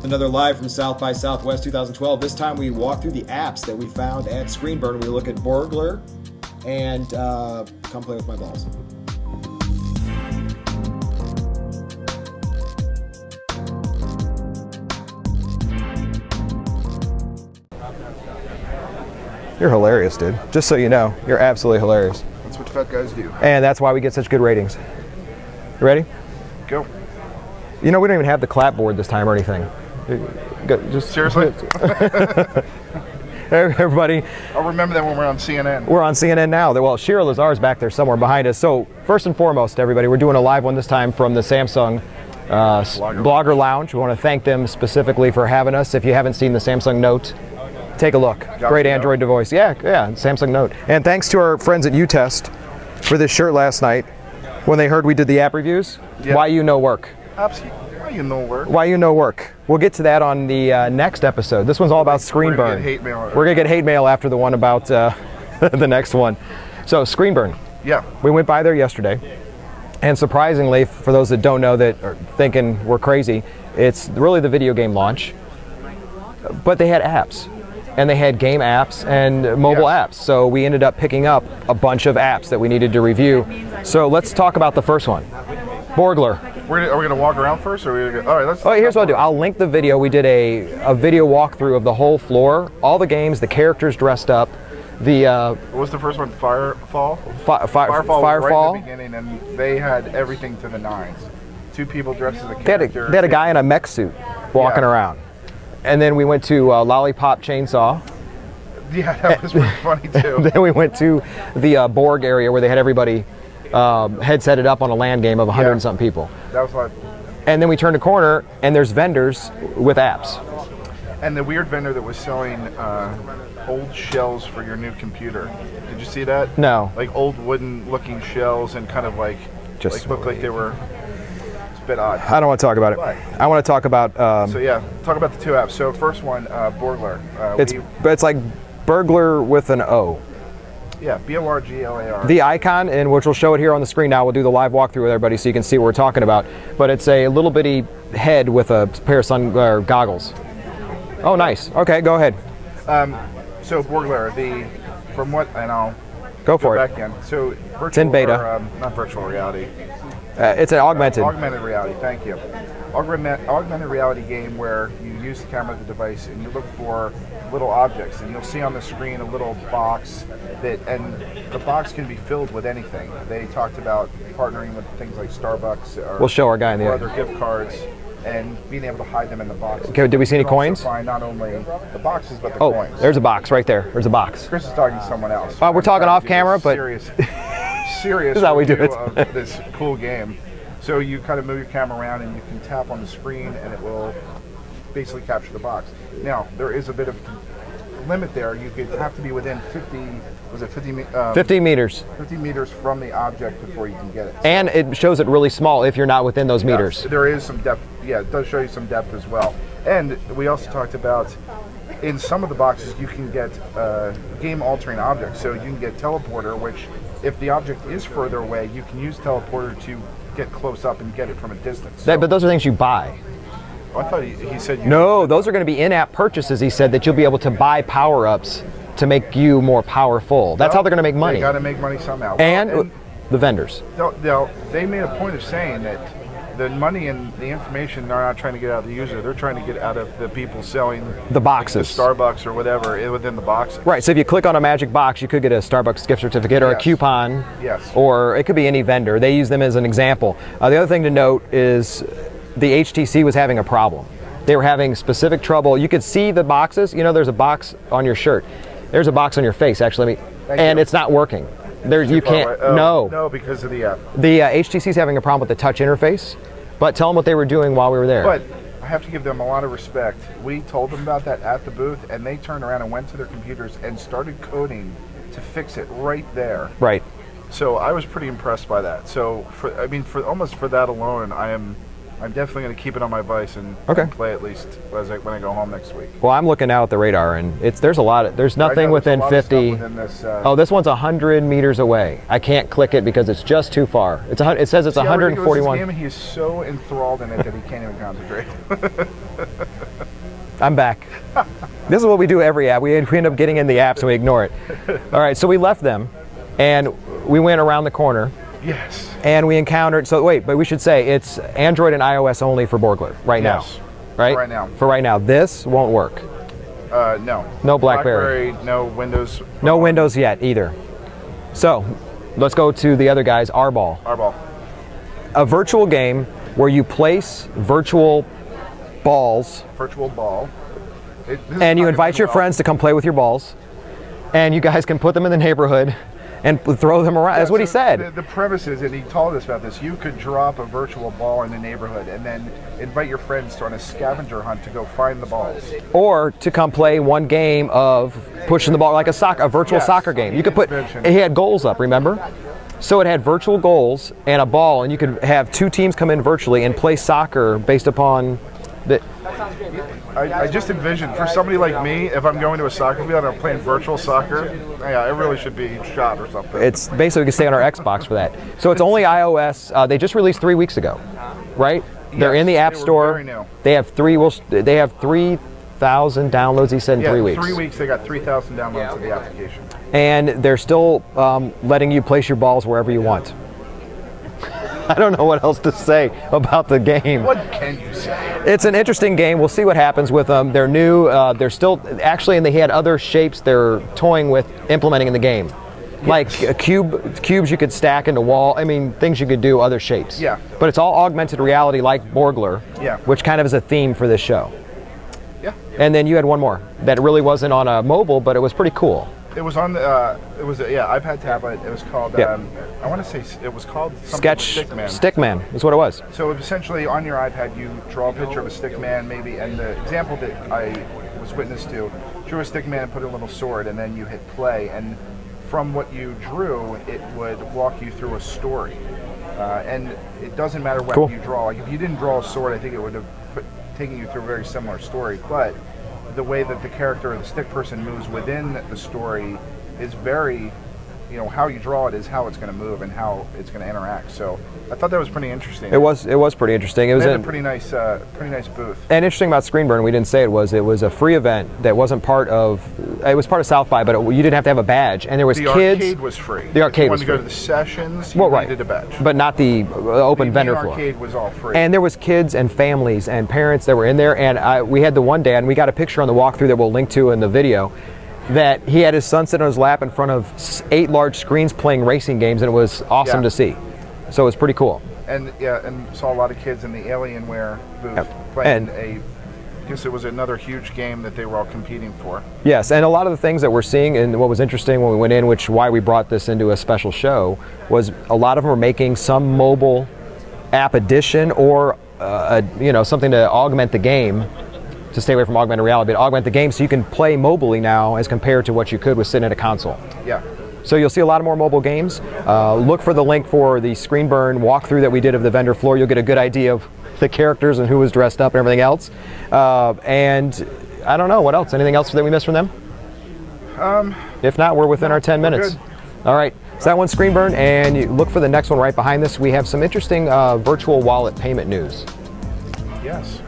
Another live from South by Southwest 2012. This time we walk through the apps that we found at Screenburn. We look at Borglar and come play with my balls. You're hilarious, dude. Just so you know, you're absolutely hilarious. That's what fat guys do. And that's why we get such good ratings. You ready? Go. You know, we don't even have the clapboard this time or anything. Just seriously? Everybody. I'll remember that when we're on CNN. We're on CNN now. Well, Shira Lazar's back there somewhere behind us. So first and foremost, everybody, we're doing a live one this time from the Samsung Blogger Lounge. We want to thank them specifically for having us. If you haven't seen the Samsung Note, take a look. Great Android device. Yeah, Samsung Note. And thanks to our friends at UTest for this shirt last night when they heard we did the app reviews. Yeah. Why you no work? Absolutely. Why you no work? Why you no work? We'll get to that on the next episode. This one's all about Screenburn. We're gonna get hate mail. We're gonna get hate mail after the one about the next one. So Screenburn. Yeah. We went by there yesterday, and surprisingly, for those that don't know that are thinking we're crazy, it's really the video game launch. But they had apps, and they had game apps and mobile apps. So we ended up picking up a bunch of apps that we needed to review. So let's talk about the first one, Borglar. Are we going to walk around first, or are we going to go? All right, let's. Oh, here's what I'll do. I'll link the video. We did a video walkthrough of the whole floor, all the games, the characters dressed up. The what was the first one? Firefall. Firefall. Right at the beginning, and they had everything to the nines. Two people dressed as a character. They had a guy in a mech suit walking around, and then we went to Lollipop Chainsaw. Yeah, that was pretty funny too. Then we went to the Borg area where they had everybody headsetted up on a LAN game of 100 and something people. That was fun. And then we turned a corner, and there's vendors with apps. And the weird vendor that was selling old shells for your new computer. Did you see that? No. Like old wooden-looking shells, and kind of like looked like they were. It's a bit odd. I don't want to talk about it. But I want to talk about. So yeah, talk about the two apps. So first one, Borglar. It's like burglar with an O. Yeah, B-O-R-G-L-A-R. The icon, and which we'll show it here on the screen now. We'll do the live walkthrough with everybody so you can see what we're talking about. But it's a little bitty head with a pair of goggles. Oh, nice. Okay, go ahead. So Borglar, from what, and I'll go for back again. So virtual, it's in beta. Not virtual reality. It's an augmented. Augmented reality. Thank you. Augmented reality game where you use the camera of the device and you look for little objects, and you'll see on the screen a little box and the box can be filled with anything. They talked about partnering with things like Starbucks or we'll show our guy in the other gift cards and being able to hide them in the box. Okay, did we see any coins? Find not only the boxes but the coins. There's a box right there. There's a box. Chris is talking to someone else. We're talking off camera, but serious this is how we do it. Of this cool game. So you kind of move your camera around and you can tap on the screen and it will basically capture the box. Now, there is a bit of limit there. You could have to be within 50 meters. 50 meters from the object before you can get it. And it shows it really small if you're not within those meters. There is some depth. Yeah, it does show you some depth as well. And we also talked about in some of the boxes you can get game-altering objects. So you can get teleporter, which if the object is further away, you can use teleporter to get close up and get it from a distance. But those are things you buy. Oh, I thought he said you... No, those are going to be in-app purchases, he said, that you'll be able to buy power-ups to make you more powerful. That's how they're going to make money. They got to make money somehow. And the vendors. They made a point of saying that the money and the information they're not trying to get out of the user. They're trying to get out of the people selling the boxes, like the Starbucks or whatever within the box. Right. So if you click on a magic box, you could get a Starbucks gift certificate or a coupon. Yes. Or it could be any vendor. They use them as an example. The other thing to note is the HTC was having a problem. They were having specific trouble. You could see the boxes. You know, there's a box on your shirt. There's a box on your face, actually, and it's not working. You can't. No, because of the app. The HTC's having a problem with the touch interface. But tell them what they were doing while we were there. But I have to give them a lot of respect. We told them about that at the booth, and they turned around and went to their computers and started coding to fix it right there. Right. So I was pretty impressed by that. So for that alone, I'm definitely going to keep it on my Vice and play at least when I go home next week. Well, I'm looking now at the radar, and there's a lot. There's nothing within 50. Within this, this one's 100 meters away. I can't click it because it's just too far. It says it's 141. He's so enthralled in it that he can't even concentrate. I'm back. This is what we do every app. We end up getting in the apps and we ignore it. All right, so we left them and we went around the corner. Yes. And we encountered, so wait, but we should say it's Android and iOS only for Borglar right now. Right? For right now. For right now. This won't work. No. No BlackBerry. No Windows. No Windows yet either. So let's go to the other guys, Arball. Arball. A virtual game where you place virtual balls. Virtual ball. And you invite your friends to come play with your balls. And you guys can put them in the neighborhood and throw them around. That's what he said. The premise is, and he told us about this, you could drop a virtual ball in the neighborhood and then invite your friends on a scavenger hunt to go find the balls. Or to come play one game of pushing the ball, like a virtual soccer game. You could put, he had goals up, remember? So it had virtual goals and a ball, and you could have two teams come in virtually and play soccer based upon the... I just envisioned, for somebody like me, if I'm going to a soccer field and I'm playing virtual soccer, yeah, it really should be shot or something. It's basically, we can stay on our Xbox for that. So it's only iOS. They just released 3 weeks ago, right? They're in the App Store. Very new. They have 3,000 downloads, he said, in 3 weeks. 3 weeks, they got 3,000 downloads of the application. And they're still letting you place your balls wherever you want. I don't know what else to say about the game. What can you say? It's an interesting game. We'll see what happens with them. They're new. They're still, actually, and they had other shapes they're toying with implementing in the game. Yes. Like cubes you could stack into wall. I mean, things you could do, other shapes. Yeah. But it's all augmented reality like Borglar, which kind of is a theme for this show. Yeah. And then you had one more that really wasn't on a mobile, but it was pretty cool. It was on the, it was a, iPad tablet. It was called, I want to say it was called Stickman. Stickman is what it was. So essentially on your iPad you draw a picture of a Stickman maybe, and the example that I was witness to, drew a Stickman and put a little sword, and then you hit play, and from what you drew it would walk you through a story. And it doesn't matter what you draw. Like if you didn't draw a sword, I think it would have taken you through a very similar story, but the way that the character or the stick person moves within the story is very, how you draw it is how it's going to move and how it's going to interact. So I thought that was pretty interesting. It was pretty interesting. It was a pretty nice booth. And interesting about Screenburn, we didn't say it was a free event that wasn't part of. It was part of South by, but you didn't have to have a badge, and there was kids. The arcade was free. The arcade was free. If you wanted to go to the sessions, you needed a badge. But not the open vendor floor. The arcade was all free. And there was kids and families and parents that were in there, and we had the one day, and we got a picture on the walkthrough that we'll link to in the video, that he had his son sit on his lap in front of 8 large screens playing racing games, and it was awesome to see. So it was pretty cool. And and saw a lot of kids in the Alienware booth playing I guess it was another huge game that they were all competing for. Yes, and a lot of the things that we're seeing, and what was interesting when we went in, why we brought this into a special show, was a lot of them are making some mobile app edition or something to augment the game, to stay away from augmented reality, but augment the game so you can play mobilely now as compared to what you could with sitting at a console. Yeah. So you'll see a lot of more mobile games. Look for the link for the Screenburn walkthrough that we did of the vendor floor. You'll get a good idea of the characters and who was dressed up and everything else. And I don't know, what else? Anything else that we missed from them? If not, we're within our 10 minutes. Good. All right, so that one's Screenburn, and you look for the next one right behind this. We have some interesting virtual wallet payment news. Yes.